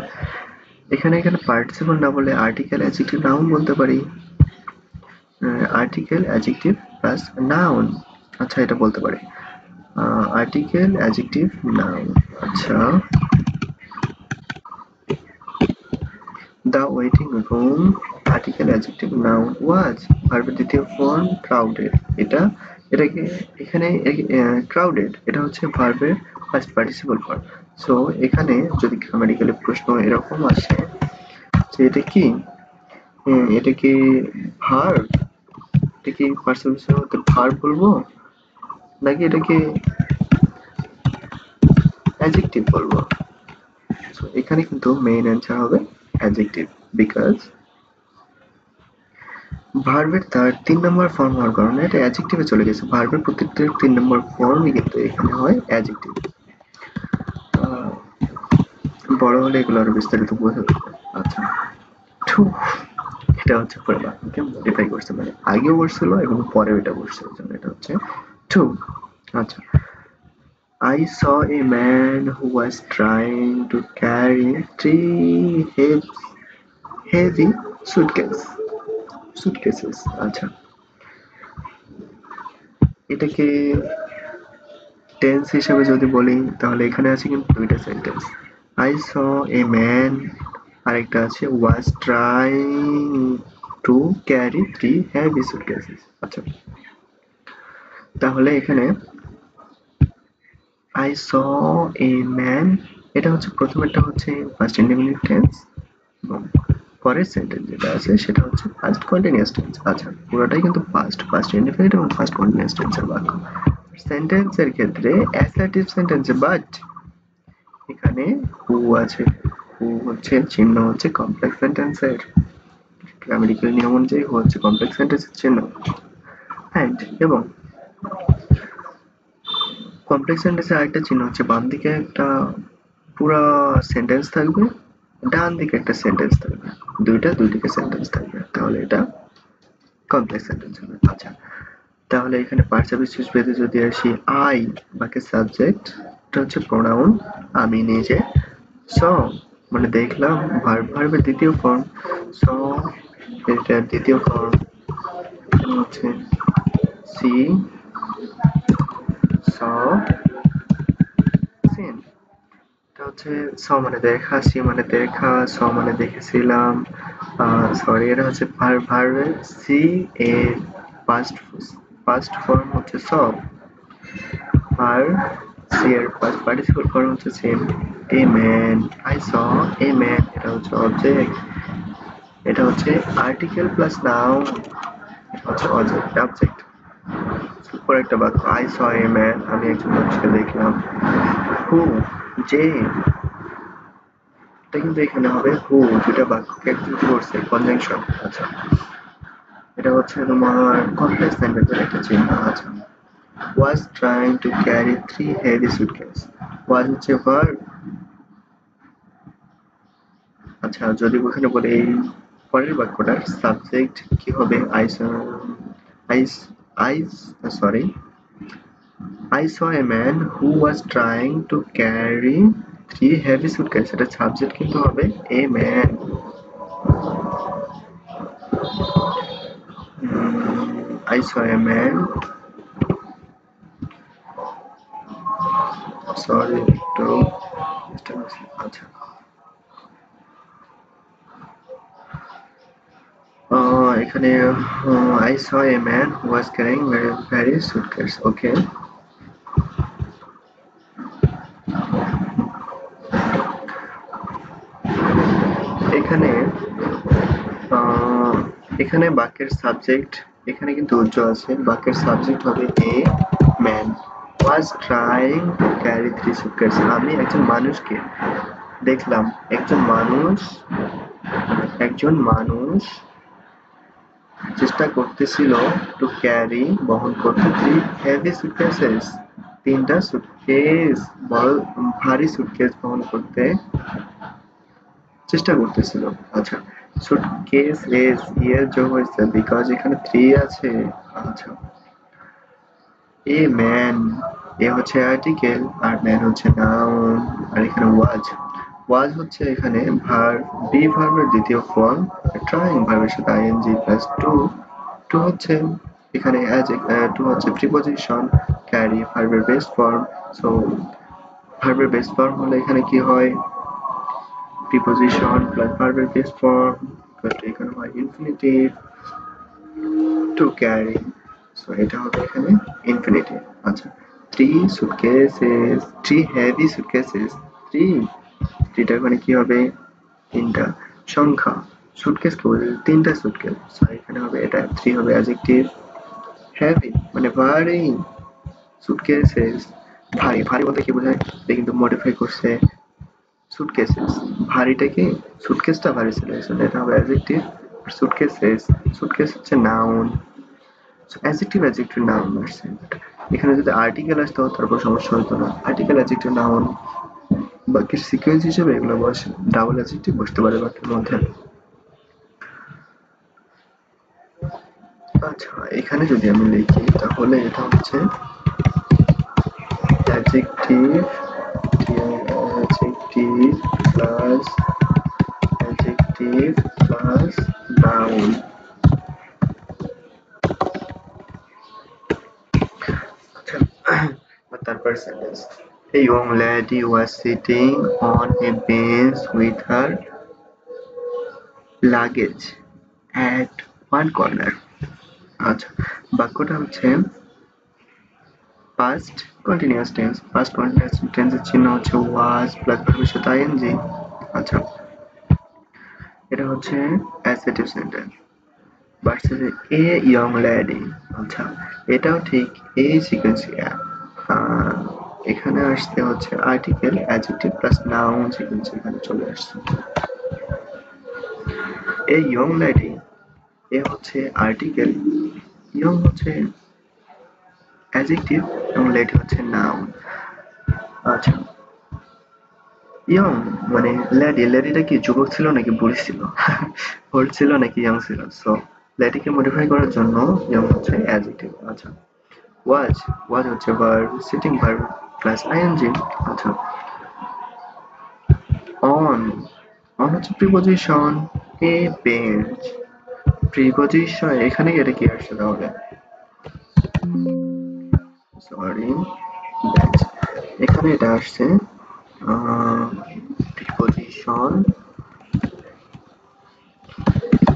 এখানে এখানে পার্টিসিপল না বলে আর্টিকেল অ্যাডজেক্টিভ নাউন বলতে পারি, আর্টিকেল অ্যাডজেক্টিভ প্লাস নাউন। আচ্ছা, এটা বলতে পারি আর্টিকেল অ্যাডজেক্টিভ নাউন। আচ্ছা, the waiting room article adjective noun was ভার্বের দ্বিতীয় ফর্ম crowded, এটা এটাকে এখানে crowded এটা হচ্ছে ভার্বের ফার্স্ট পার্টিসিপল ফর্ম। সো এখানে যদি গ্রামাটিক্যালি প্রশ্ন এরকম আসে যে এটা কি, এটা কি ভার্ব, এটা কি পার্সিপেশন হতে ভার্ব বলবো নাকি এটাকে অ্যাডজেক্টিভ বলবো? সো এখানে কিন্তু মেইন অ্যান্সার হবে অ্যাডজেক্টিভ, বিকজ ভার্বের তার ৩ নম্বর ফর্ম হওয়ার কারণে এটা অ্যাডজেক্টিভে চলে গেছে। ভার্বের প্রত্যেকটা ৩ নম্বর ফর্মই কিন্তু এখানে হয় অ্যাডজেক্টিভ। বড় হলে এগুলো আরো বিস্তারিত বোঝা যাবে। আচ্ছা, টু, এটা হচ্ছে পুরো বাক্যকে মডিফাই করছে, মানে আগেও বসছিল এবং পরেও এটা বসছে, এই জন্য এটা হচ্ছে টু। আচ্ছা, I saw a man who was trying to carry 3 heavy suitcases. আচ্ছা, এটাকে টেন্স হিসেবে যদি বলি তাহলে এখানে আছে কিন্তু দুইটা sentence, I saw a man, আরেকটা আছে was trying to carry 3 heavy suitcases. আচ্ছা, তাহলে এখানে I saw a man, এটা হচ্ছে প্রথমেরটা হচ্ছে ফার্স্ট ইনডেফিনিট টেন্স এবং পরের সেন্টেন্স যেটা আছে সেটা হচ্ছে ফার্স্ট কন্টিনিউয়াস টেন্স। আচ্ছা, পুরোটাই কিন্তু ফার্স্ট ইনডেফিনিট এবং ফার্স্ট কন্টিনিউয়াস টেন্সের বাক্য। সেন্টেন্সের ক্ষেত্রে অ্যাসার্টিভ সেন্টেন্সে বাট এখানে হু আছে, হু হচ্ছে চিহ্ন হচ্ছে কমপ্লেক্স সেন্টেন্সের, গ্রামাটিক্যাল নিয়ম অনুযায়ী হু হচ্ছে কমপ্লেক্স সেন্টেন্সের চিহ্ন। অ্যান্ড এবং কমপ্লেক্স সেন্টেন্সের আরেকটা চিহ্ন হচ্ছে বাম দিকে একটা পুরা সেন্টেন্স থাকবে, ডান দিকে একটা সেন্টেন্স থাকবে, দুই দিকে সেন্টেন্স থাকবে, তাহলে এটা কমপ্লেক্স সেন্টেন্স হবে। আচ্ছা, তাহলে এখানে পার্টসাবজেক্ট ভেদে যদি আসি, আই বাকি সাবজেক্ট, এটা হচ্ছে প্রোনাউন আমি নিজে, স মানে দেখলাম, ভার্বের দ্বিতীয় ফর্ম, স এটার দ্বিতীয় ফর্ম হচ্ছে সি, স seen এটা হচ্ছে saw মানে দেখা, see মানে দেখা, saw মানে দেখেছিলাম, সরি এটা হচ্ছে ভার্বের see এর past past form হচ্ছে saw আর see এর past participle form হচ্ছে seen. A man, I saw a man এটা হচ্ছে object, এটা হচ্ছে article plus noun, এটা হচ্ছে object. পরেরটা বাক্য I saw a man, আমি একজন মানুষকে দেখলাম. Who, যে, এটা কিন্তু এখানে হবে who, দুটা বাক্যকে একত্রিত করছে conjunction. আচ্ছা এটা হচ্ছে তোমার complex sentence এর একটা চিহ্ন. আচ্ছা was trying to carry 3 heavy suitcases. was হচ্ছে verb. আচ্ছা যদি ওখানে বলে এই পরের বাক্যটার সাবজেক্ট কি হবে? I saw a man who was trying to carry 3 heavy suitcases. এটা সাবজেক্ট কিন্তু হবে a man. I saw a man. Sorry একটু disturbance. আচ্ছা এখানে I saw a man who was carrying very suitcase. Okay. এখানে এখানে বাক্যের সাবজেক্ট এখানে কিন্তু উজ্জ্বল আছে. বাক্যের সাবজেক্ট হবে a man was trying to carry 3 suitcases. আমি একজন মানুষকে দেখলাম, একজন মানুষ চেষ্টা করতেছিল to carry বহন করতে 3 heavy suitcases. 3টা সুটকেস ভারী সুটকেস বহন করতে চেষ্টা করতেছিল. আচ্ছা সুটকেস এস এর যোগ হয়েছে বিকজ এখানে 3 আছে. আচ্ছা এ ম্যান, এ হচ্ছে আর্টিকেল আর ম্যান হচ্ছে নাউন আর এখানে ওয়াজ হচ্ছে এখানে বি ভার্বের দ্বিতীয় ফর্ম, ট্রাইং ভার্বের সাথে আইএনজি প্লাস টু হচ্ছে এখানে টু হচ্ছে প্রিপোজিশন, ক্যারি ভার্বের বেস ফর্ম. সো ভার্বের বেস ফর্ম হলে এখানে কি হয়? প্রিপোজিশন প্লাস ভার্বের বেস ফর্ম এখানে হয় ইনফিনিটিভ টু ক্যারি. সো এটা হবে এখানে ইনফিনিটিভ. আচ্ছা 3 suitcases, 3 heavy suitcases. 3টা মানে কি হবে? 3টা সংখ্যা. সুটকেস কে বলে 3টা সুটকেস. সো এখানে হবে এটা 3 হবে অ্যাডজেক্টিভ. হেভি মানে ভারী, সুটকেসেস ভারী. ভারী বলতে কি বোঝায়? এটা কিন্তু মডিফাই করছে সুটকেসেস. ভারীটা কি? সুটকেসটা ভারী ছিল. এটা হবে অ্যাডজেক্টিভ. সুটকেস হচ্ছে নাউন. অ্যাডজেক্টিভ নাউন আসছে. এখানে যদি আর্টিকেল আসতো তারপর সমস্যা হতো না. আর্টিকেল অ্যাডজেক্টিভ নাউন বাক্যের সিকোয়েন্স হিসেবে এগুলো বসে. ডাবল অ্যাডজেক্টিভ বসতে পারে বাক্যের মধ্যে. আচ্ছা এখানে যদি আমি লিখি তাহলে এটা হচ্ছে অ্যাডজেক্টিভ প্লাস নাউন. তারপর sentence. A young lady was sitting on a bench with her luggage at one corner. আচ্ছা বাক্যটা হচ্ছে past continuous tense. past continuous tense এর চিহ্ন হচ্ছে was প্লাস ভার্বের সাথে ing. আচ্ছা এটা হচ্ছে assertive sentence. Versus a young lady. আচ্ছা এটাও ঠিক এই সিকোয়েন্স. এখানে আসতে হচ্ছে article adjective plus noun sequence এখানে চলে আসছে. এ ইয়ং লেডি, এ হচ্ছে আর্টিকেল, ইয়ং হচ্ছে অ্যাডজেক্টিভ এবং লেডি হচ্ছে নাউন. আচ্ছা ইয়ং মানে লেডিটা কি যুবক ছিল নাকি বুড়ি ছিল? ওল্ড ছিল নাকি ইয়ং ছিল? সো লেডিকে মডিফাই করার জন্য ইয়ং হচ্ছে অ্যাডজেক্টিভ. আচ্ছা ওয়াজ হচ্ছে verb, sitting verb plus ING. আচ্ছা অন হচ্ছে প্রিপোজিশন. A bench preposition. এখানে এটা কি আসছে তাহলে? Sorry bench. এখানে এটা আসছে preposition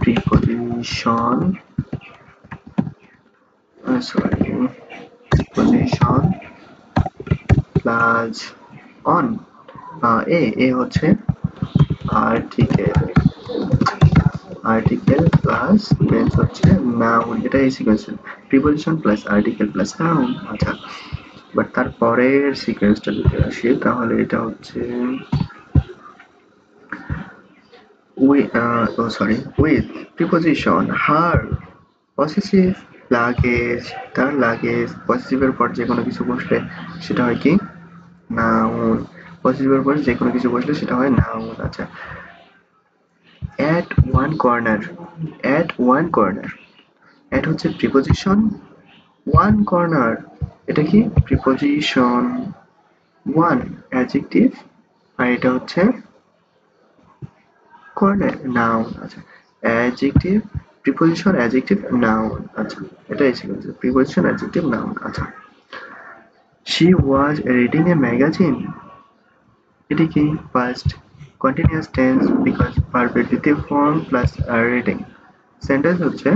preposition sorry preposition plus on a হচ্ছে আর্টিকেল আর্টিকেল প্লাস বেঞ্চ হচ্ছে নাউন, এটা এই sequence preposition plus article plus noun. আচ্ছা, বাট তার পরের সিকোয়েন্সটা যদি আসি তাহলে এটা হচ্ছে with preposition her possessive luggage, তার লাগেজ পসেসিভের পর যে কোনো কিছু বসলে সেটা হয় কি নাউন, পসেসিভের পর যে কোনো কিছু বসলে সেটা হয় নাউন। আচ্ছা, at one corner at one corner at হচ্ছে প্রিপজিশন, one corner এটা কি প্রিপজিশন, one অ্যাডজেক্টিভ, আর এটা হচ্ছে কর্নার নাউন। আচ্ছা, অ্যাডজেক্টিভ প্রিপজিশন অ্যাডজেক্টিভ নাউন। আচ্ছা, এটাই ছিল প্রিপজিশন অ্যাডজেক্টিভ নাউন। আচ্ছা, she was reading a magazine এটা কি past continuous tense because ভার্বের দ্বিতীয় ফর্ম প্লাস reading। সেন্টেন্স হচ্ছে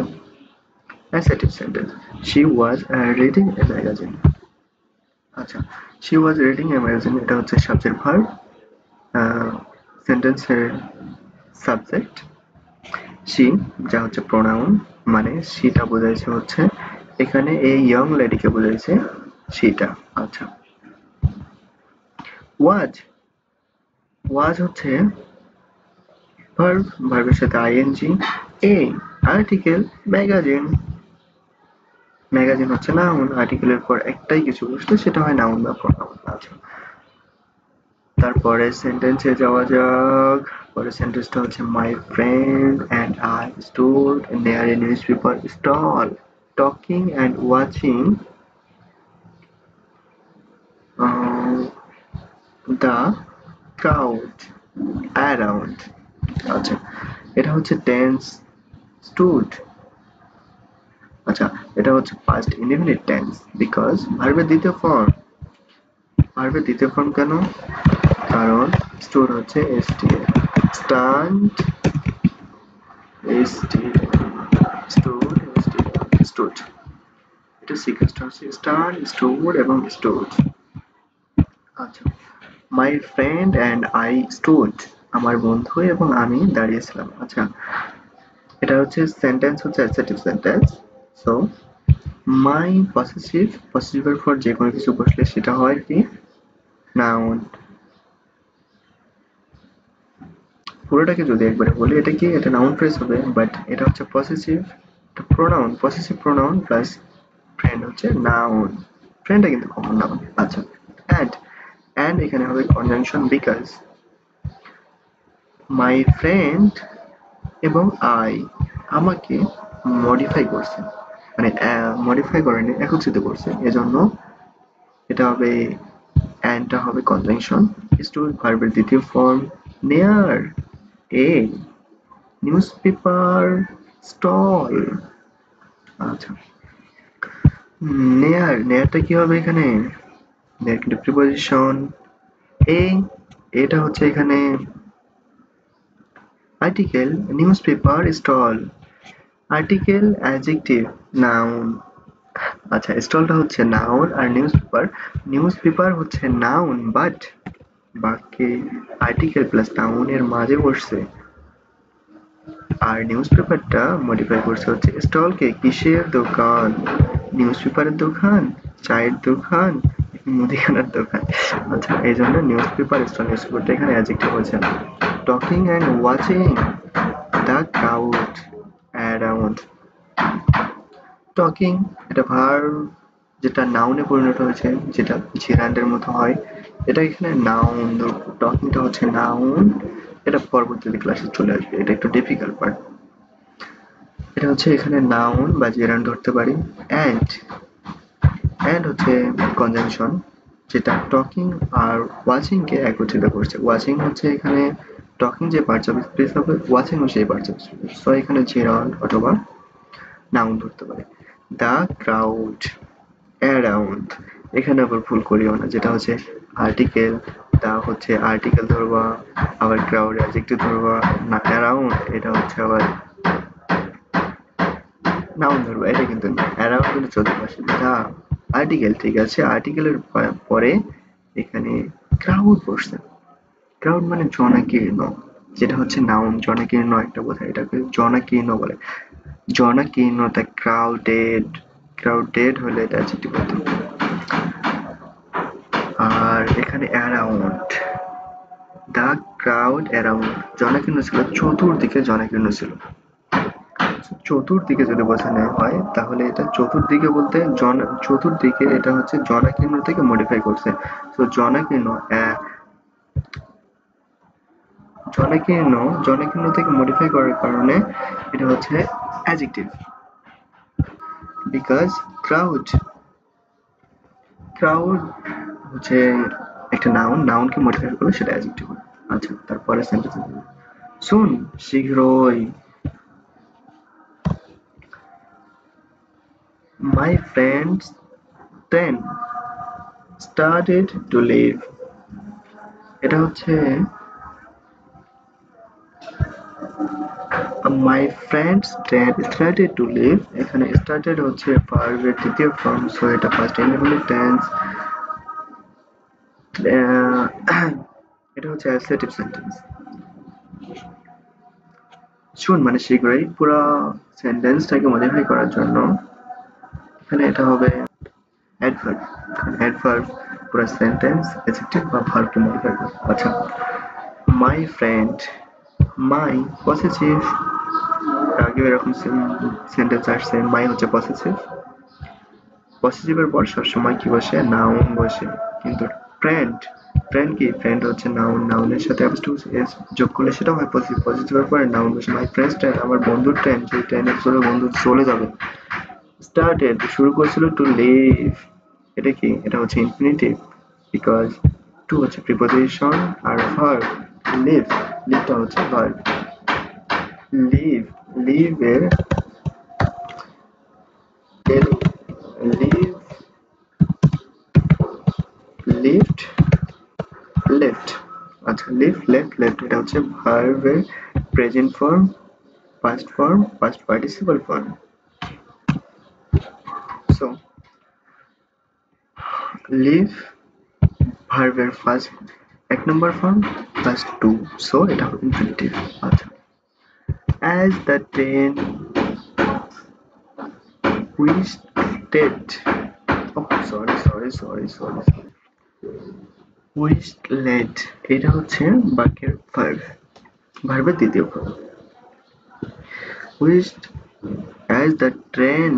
assertive sentence, she was reading a magazine। আচ্ছা, she was reading a magazine এটা হচ্ছে সাবজেক্ট ভার্ব, সেন্টেন্সের সাবজেক্ট she যা হচ্ছে প্রোনাউন, মানে সেটা বোঝাইছে হচ্ছে এখানে এই ইয়ং লেডিকে বোঝাইছে সেটা। আচ্ছা, was was হচ্ছে ভার্ব, ভার্বের সাথে আইএনজি, এ আর্টিকেল ম্যাগাজিন, ম্যাগাজিন হচ্ছে নাউন, আর্টিকেলের পর একটাই কিছু বসলে সেটা হয় নাউন বা প্রোনাউন। আচ্ছা, তারপরে সেন্টেন্সে যাওয়া যাক। পরের সেন্টেন্সটা হচ্ছে my friend and I stood near a newspaper stall talking and watching the crowd around. আচ্ছা, এটা হচ্ছে টেন্স স্টুড। আচ্ছা, এটা হচ্ছে পাস্ট ইনডেফিনিট টেন্স বিকজ ভার্বের দ্বিতীয় ফর্ম, ভার্বের দ্বিতীয় ফর্ম কেন, কারণ স্টুড হচ্ছে ST stand ST stood ST stood, এটা সিকোয়েন্সটা হচ্ছে স্ট্যান্ড স্টুড এবং স্টুড। আচ্ছা, মাই ফ্রেন্ড অ্যান্ড আই স্টুড আমার বন্ধু এবং আমি দাঁড়িয়েছিলাম। আচ্ছা, এটা হচ্ছে সেন্টেন্স হচ্ছে assertive sentence. So my possessive, পসেসিভের পর যে কোনো কিছু বসলে সেটা হয় কি নাউন। পুরোটাকে যদি একবারে বলি এটা কি, এটা নাউন ফ্রেজ হবে, বাট এটা হচ্ছে পসেসিভ, এটা pronoun, possessive pronoun plus friend হচ্ছে নাউন, ফ্রেন্ডটা কিন্তু কমন নাউন। আচ্ছা, অ্যান্ড অ্যান্ড এখানে হবে কনজাংশন বিকজ মাই ফ্রেন্ড এবং আই আমাকে মডিফাই করছে, মানে মডিফাই করেনি একত্রিত করছে, এজন্য এটা হবে অ্যান্ডটা হবে কনজাংশন। স্টুড ভার্বের দ্বিতীয় ফর্ম, নেয়ার এ নিউজপেপার স্টল। আচ্ছা, নেয়ার নেয়ারটা কি হবে এখানে, নেয়ার কিন্তু প্রিপজিশন, এ এটা হচ্ছে এখানে article, newspaper stall article adjective noun. আচ্ছা, স্টলটা হচ্ছে নাউন আর নিউজপেপার, নিউজপেপার হচ্ছে নাউন বাট বাক্যে আর্টিকেল প্লাস নাউনের মাঝে বসছে, আর নিউজপেপারটা মডিফাই করছে হচ্ছে স্টলকে কিসের দোকান, নিউজপেপারের দোকান, চায়ের দোকান, মুদিখানার দোকান। আচ্ছা, এই জন্য নিউজপেপার স্টল, নিউজপেপারটা এখানে অ্যাডজেক্টিভ হচ্ছে না। Talking and watching the crowd around, talking এটা ভার্ব যেটা নাউনে পরিণত হয়েছে, যেটা জিরান্ডের মতো হয়, এটা এখানে নাউন, টকিংটা হচ্ছে নাউন, এটা পরবর্তীতে ক্লাসে চলে আসবে, এটা একটু ডিফিকাল্ট পার্ট। এটা হচ্ছে এখানে নাউন বা জেরান্ড ধরতে পারি। অ্যান্ড অ্যান্ড হচ্ছে কনজাংশন যেটা টকিং আর ওয়াচিং কে একত্রিত করছে, ওয়াচিং হচ্ছে এখানে টকিং যে পার্টস অফ স্পিচ হবে, ওয়াচিং ও সেই পার্টস অফ স্পিচ, সো এখানে জেরান্ড অথবা নাউন ধরতে পারে। দ্য ক্রাউড অ্যারাউন্ড, এখানে আবার ভুল করিও না, যেটা হচ্ছে আর্টিকেল, তা হচ্ছে আর্টিকেল ধরবা, আবার ক্রাউড অ্যাডজেক্টিভ ধরবা, না অ্যারাউন্ড এটা হচ্ছে আবার নাউন ধরবা, এটা কিন্তু না। অ্যারাউন্ড কিন্তু চতুর্পাশে, দা আর্টিকেল, ঠিক আছে, আর্টিকেলের পরে এখানে ক্রাউড বসছে। ক্রাউড মানে জনাকীর্ণ, যেটা হচ্ছে নাউন, জনাকীর্ণ একটা বোঝায়, এটাকে জনাকীর্ণ বলে। জনাকীর্ণতা ক্রাউডেড, ক্রাউডেড হলে এটা অ্যাডজেক্টিভ হতো। আর এখানে অ্যারাউন্ড, দ্য ক্রাউড অ্যারাউন্ড, জনাকীর্ণ ছিল, চতুর্দিকে জনাকীর্ণ ছিল। চতুর্দিকে যদি বোঝানো হয় তাহলে এটা চতুর্দিকে বলতে চতুর্দিকে এটা হচ্ছে জনাকীর্ণ থেকে মডিফাই করছে। তো জনাকীর্ণ জনাকীর্ণ জনাকীর্ণ থেকে মডিফাই করার কারণে এটা হচ্ছে অ্যাডজেক্টিভ, বিকজ ক্রাউড, ক্রাউড হচ্ছে একটা নাউন, নাউনকে মডিফাই করলে সেটা অ্যাডজেক্টিভ হয়। আচ্ছা, তারপরে সেন্টেন্স শুন, শীঘ্রই, my friends then started to leave, এটা হচ্ছে my friends then started to leave, এখানে started হচ্ছে verb এর তৃতীয় ফর্ম, সো এটা past indefinite tense। এটা হচ্ছে অ্যাসেটিভ সেন্টেন্স। শুন মানে শীঘ্রই, পুরো সেন্টেন্সটাকে মডিফাই করার জন্য এখানে এটা হবে অ্যাডভার্ব। অ্যাডভার্ব পুরো সেন্টেন্স অ্যাডজেক্টিভ বা ভার্বকে মডিফাই করে। আচ্ছা, মাই ফ্রেন্ড, মাই পসেসিভ, আগেও এরকম সেন্টেন্স আসছে, মাই হচ্ছে পসেসিভ, পসেসিভের পর সবসময় কি বসে, নাউন বসে। কিন্তু ফ্রেন্ড, ফ্রেন্ড কি, ফ্রেন্ড হচ্ছে নাউন, নাউনের সাথে এস যোগ করলে সেটা হয় পসেসিভ, পসেসিভের পরে নাউন বসে। মাই ফ্রেন্ডস ট্রেন, আমার বন্ধুর ট্রেন, যে ট্রেনের চলে বন্ধু চলে যাবে। স্টার্টেড শুরু করেছিল, টু লিভ, এটা কি, এটা হচ্ছে ইনফিনিটিভ, বিকজ টু হচ্ছে প্রিপোজিশন আর ভার্ব, লিভ, লিভটা হচ্ছে ভার্ব। লিভ, লিভ এর লিভ, লিফট, লেফট। আচ্ছা, লিফট, লেফট, লেফট এটা হচ্ছে ভার্বের present form, past form, past participle form. So leave ভার্বের ফার্স্ট এক নম্বর ফর্ম প্লাস টু, সো এটা হবে ইনফিনিটিভ। আচ্ছা, as the train whistled, oh sorry, whistled এটা হচ্ছে বাক্যের ভার্ব, ভার্বের দ্বিতীয় form. whist as the train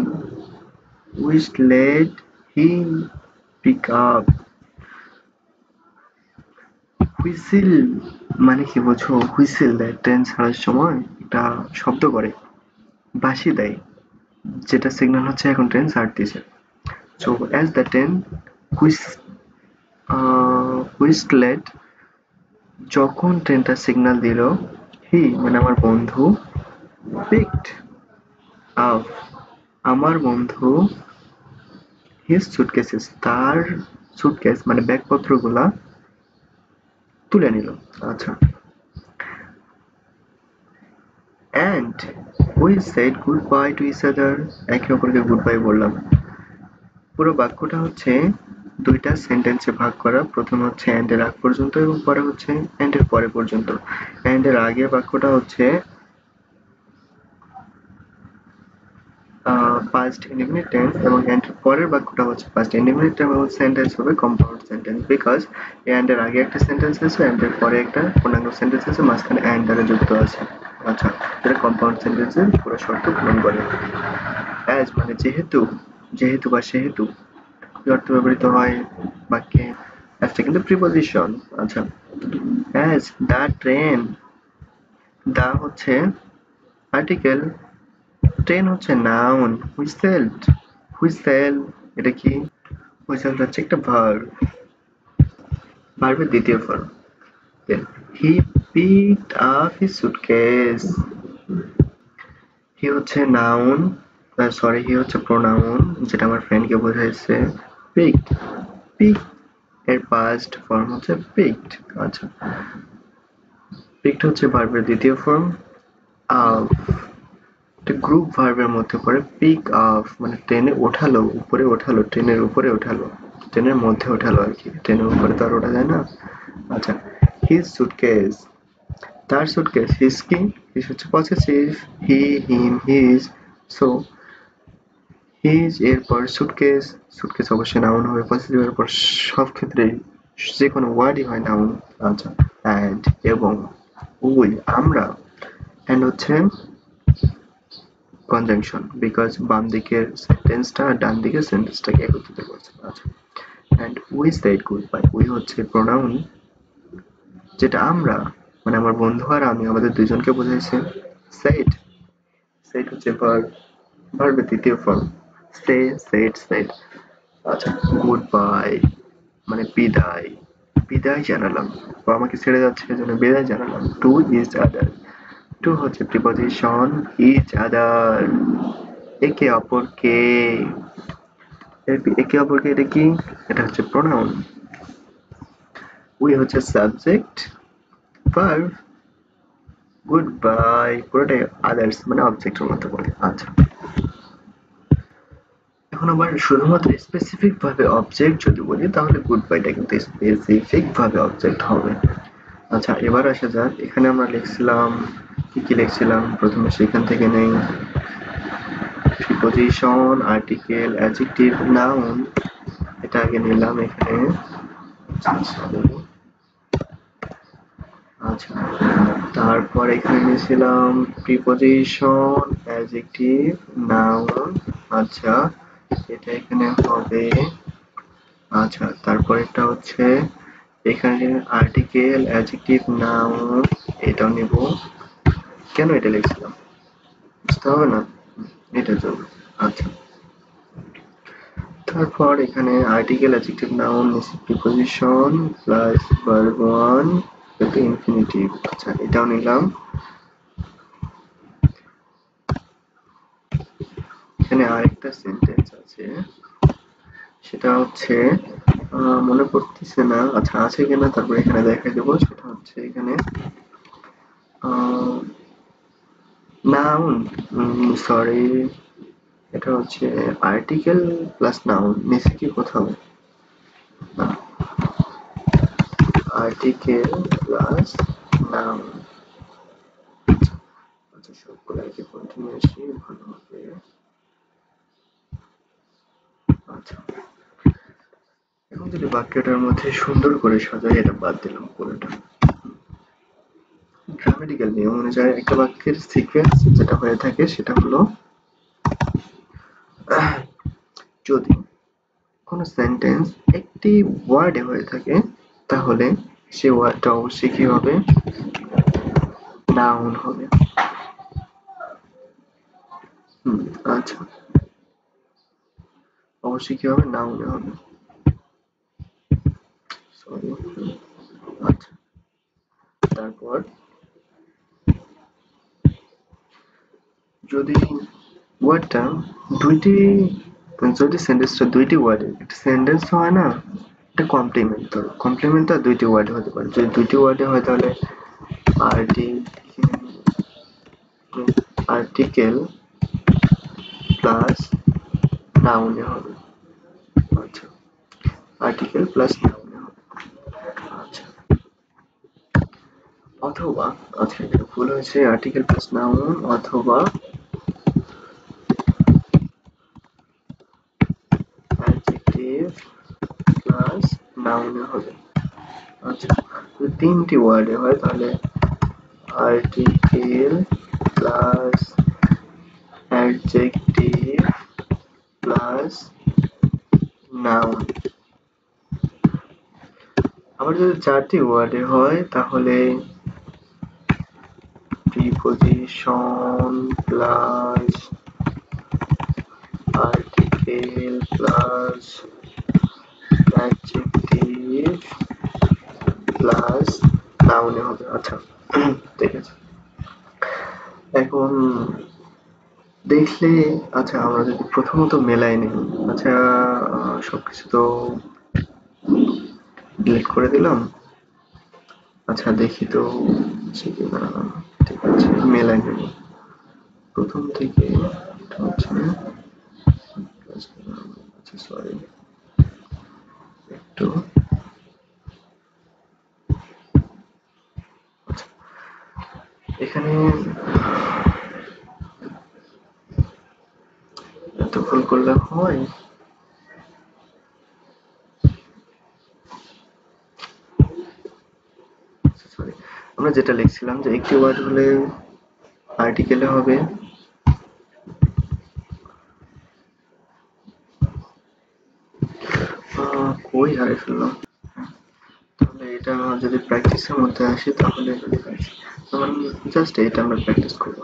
whistled he pick up, whistle মানে কি বোঝো, হুইসেল দেয় ট্রেন ছাড়ার সময়, একটা শব্দ করে, বাঁশি দেয়, যেটা সিগন্যাল হচ্ছে এখন ট্রেন ছাড়তেছে। So as the train whis whistled, যখন ট্রেনটা সিগন্যাল দিল, হি মানে আমার বন্ধু, পিকড আপ আমার বন্ধু, হিজ সুটকেসেস তার সুটকেস মানে ব্যাগপত্রগুলা তুলে নিল। আচ্ছা, and we said goodbye to each other, একে অপরকে গুড বাই বললাম। পুরো বাক্যটা হচ্ছে দুইটা সেন্টেন্সে ভাগ করা, প্রথমে হচ্ছে and এর আগ পর্যন্ত এবং পরে হচ্ছে and এর পরে পর্যন্ত। and এর আগের বাক্যটা হচ্ছে past indefinite tense এবং and এর পরের বাক্যটা হচ্ছে past indefinite tense এবং সেন্টেন্স হবে কম্পাউন্ড সেন্টেন্স, বিকজ and এর আগে একটা সেন্টেন্স আছে, and এর পরে একটা পূর্ণাঙ্গ সেন্টেন্স আছে, মাঝখানে and দ্বারা যুক্ত আছে। আচ্ছা, এটা কম্পাউন্ড সেন্টেন্সের পুরো শর্ত পূরণ করে। as মানে যেহেতু, যেহেতু বা সেহেতু কি অর্থ ব্যবহৃত হয় বাক্যে, as টা কিন্তু প্রিপোজিশন। আচ্ছা, as the train, দা হচ্ছে আর্টিকেল, ট্রেন হচ্ছে নাউন, হুইসেলড, হুইসেল এটা কি, হুইসেল হচ্ছে একটা ভার্ব, ভার্বের দ্বিতীয় form. Then he picked up his suitcase, he হচ্ছে নাউন, সরি হি হচ্ছে প্রোনাউন, যেটা আমার ফ্রেন্ডকে বোঝাইছে। পিকড পিক এর পাস্ট ফর্ম হচ্ছে পিকড। আচ্ছা, পিকড হচ্ছে ভার্বের দ্বিতীয় ফর্ম। একটা গ্রুপ ভার্বের মধ্যে পড়ে। পিক আপ মানে টেনে ওঠালো, উপরে ওঠালো, ট্রেনের উপরে ওঠালো, ট্রেনের মধ্যে ওঠালো আর কি, ট্রেনের উপরে তো আর ওঠা যায় না। আচ্ছা, হিজ সুটকেস, তার সুটকেস, হিজ কি, হিজ হচ্ছে পসেসিভ, হি, হিম, হিজ। সো হিজ এরপর সুটকেস, সুটকেস অবশ্যই নাউন হবে, পসেসিভ এর পর সব ক্ষেত্রে যে কোনো ওয়ার্ডই হয় নাউন। আচ্ছা, অ্যান্ড এবং, উই আমরা, অ্যান্ড হচ্ছে কনজাংশন, বিকজ বাম দিকের সেন্টেন্সটা আর ডান দিকের সেন্টেন্সটাকে একত্রিত করছে। আচ্ছা, and we said good bye, we হচ্ছে প্রোনাউন যেটা আমরা মানে আমার বন্ধু আর আমি আমাদের দুজনকে বোঝাইছে। সেড, সেড হচ্ছে ভার্ব, ভার্বের দ্বিতীয় ফর্ম। সে, সেড, সেড। আচ্ছা, গুড বাই মানে বিদায়, বিদায় জানালাম, ও আমাকে ছেড়ে যাচ্ছে এজন্য বিদায় জানালাম। টু ইজ আদার, টু হচ্ছে প্রিপজিশন, ইচ আদার একে অপরকে, একে অপরকে এটা কি, এটা হচ্ছে প্রোনাউন। উই হচ্ছে সাবজেক্ট, ভার্ব, গুড বাই পুরোটাই আদার্স মানে অবজেক্টের মধ্যে পড়ে। আচ্ছা, এখন আবার শুধুমাত্র স্পেসিফিক ভাবে অবজেক্ট যদি বলি তাহলে গুড বাইটা কিন্তু স্পেসিফিক ভাবে অবজেক্ট হবে। আচ্ছা, এবার আসা যাক, এখানে আমরা লিখছিলাম কি কি লিখছিলাম, প্রথমে সেখান থেকে নেই। প্রিপজিশন, আর্টিকেল, অ্যাডজেক্টিভ, নাউন, এটা আগে নিলাম এখানে। আচ্ছা, তারপর এখানে নিয়েছিলাম প্রিপজিশন, অ্যাডজেক্টিভ, নাউন। আচ্ছা, এটা এখানে হবে। আচ্ছা, তারপরেরটা হচ্ছে এখানে আর্টিকেল, অ্যাডজেক্টিভ, নাউন, এটাও নিব। কেন এটা লিখছিলাম বুঝতে হবে না, এটার জন্য। আচ্ছা, তারপর এখানে article, adjective, noun, preposition plus verb one with infinitive. আচ্ছা, এটাও নিলাম। এখানে আরেকটা সেন্টেন্স আছে, সেটা হচ্ছে মনে পড়তেছে না। আচ্ছা, আছে কিনা তারপর এখানে দেখাই দেবো। সেটা হচ্ছে এখানে নাউন, সরি, এটা হচ্ছে আর্টিকেল প্লাস নাউন, নিচে কি কোথাও না, আর্টিকেল প্লাস নাউন। আচ্ছা, সবগুলো আগে কন্টিনিউয়াসলি ভালো হবে। আচ্ছা, এখন যদি বাক্যটার মধ্যে সুন্দর করে সাজাই, এটা বাদ দিলাম পুরোটা। গ্রামাটিক্যাল নিয়ম অনুযায়ী একটা বাক্যের সিকোয়েন্স যেটা হয়ে থাকে সেটা হলো যদি কোনো সেন্টেন্স একটি ওয়ার্ডে হয়ে থাকে তাহলে সে ওয়ার্ডটা অবশ্যই কি হবে, নাউন হবে। আচ্ছা, অবশ্যই কি হবে, নাউনে হবে। সরি। আচ্ছা, তারপর যদি ওয়ার্ডটা দুইটি, যদি সেন্টেন্সটা দুইটি ওয়ার্ডের, একটা সেন্টেন্স হয় না, এটা কমপ্লিমেন্ট, তো কমপ্লিমেন্টটা দুইটি ওয়ার্ডে হতে পারে। যদি দুইটি ওয়ার্ডে হয় তাহলে আর্টিকেল প্লাস নাউনে হবে। আচ্ছা, আর্টিকেল প্লাস নাউনে হবে। আচ্ছা, অথবা, আচ্ছা এটা ভুল হয়েছে, আর্টিকেল প্লাস নাউন অথবা অ্যাডজেক্টিভ প্লাস নাউনে হবে। আচ্ছা, যদি তিনটি ওয়ার্ডে হয় তাহলে article plus adjective plus noun. আবার যদি চারটি ওয়ার্ডে হয় তাহলে preposition plus article plus adjective plus নাউনে হবে। আচ্ছা, ঠিক আছে। এখন দেখলে, আচ্ছা আমরা যদি প্রথমত মেলাই নিই। আচ্ছা, সবকিছু তো ডিলিট করে দিলাম। আচ্ছা দেখি তো হচ্ছে কিনা। ঠিক আছে, মেল আইডি প্রথম থেকে এটা হচ্ছে না। আচ্ছা সরি, একটু আচ্ছা, এখানে এত ভুল করলে হয়? সরি, আমরা যেটা লিখছিলাম যে একটি ওয়ার্ড হলে আর্টিকেলে হবে কই হারিয়ে ফেললাম। তাহলে এটা যদি প্র্যাকটিসের মধ্যে আসে তাহলে তখন জাস্ট এটা আমরা প্র্যাকটিস করবো।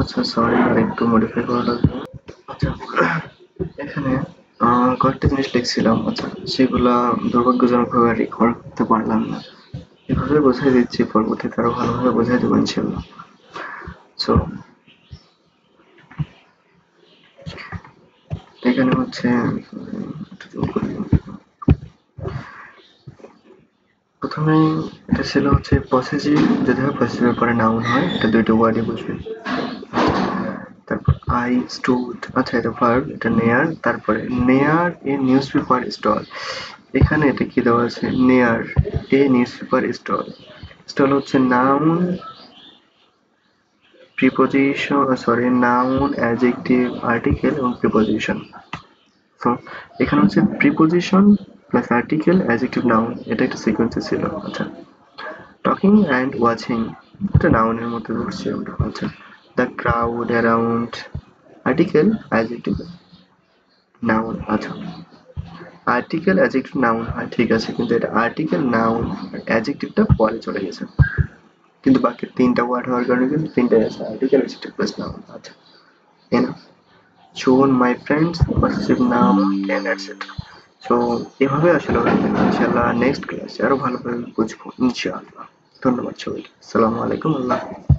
আচ্ছা সরি, আর একটু মডিফাই করা লাগবে। আচ্ছা এখানে কয়েকটা জিনিস লিখছিলাম, আচ্ছা সেগুলা দুর্ভাগ্যজনকভাবে রেকর্ড করতে পারলাম না। এভাবে বোঝাই দিচ্ছি, পরবর্তীতে আরো ভালোভাবে বোঝাই দেবো ইনশাল্লাহ। সো এখানে হচ্ছে প্রথমে এটা ছিল হচ্ছে পসেসিভ, যদি হয় পসেসিভের পরে নাউন হয়, এটা দুইটা ওয়ার্ডই বুঝবে। তারপর আই স্টুড, আচ্ছা এটা ভার্ব, এটা নেয়ার, তারপরে নেয়ার এ নিউজ পেপার স্টল, এখানে এটা কি দেওয়া আছে, নেয়ার এ নিউজ পেপার স্টল। স্টল হচ্ছে noun, preposition sorry noun, adjective, article এবং প্রিপোজিশন। সো এখানে হচ্ছে preposition plus article adjective noun, এটা একটা সিকোয়েন্সে ছিল। আচ্ছা টকিং অ্যান্ড ওয়াচিং, এটা নাউনের মধ্যে ধরছি আমরা। আচ্ছা the crowd around, article adjective noun. আচ্ছা আর্টিকেল অ্যাডজেক্টিভ নাউন হয় ঠিক আছে, কিন্তু এটা আর্টিকেল নাউন অ্যাডজেক্টিভটা পরে চলে গেছে, কিন্তু বাকি তিনটা ওয়ার্ড হওয়ার কারণে কিন্তু তিনটাই আছে, আর্টিকেল অ্যাডজেক্টিভ প্লাস নাউন। আচ্ছা এনা shown my friends possessive noun can etc. So এভাবে আসলে হবে ইনশাআল্লাহ। নেক্সট ক্লাসে আরো ভালোভাবে বুঝবো ইনশাআল্লাহ। ধন্যবাদ সবাইকে, আসসালামু আলাইকুম, আল্লাহ হাফেজ।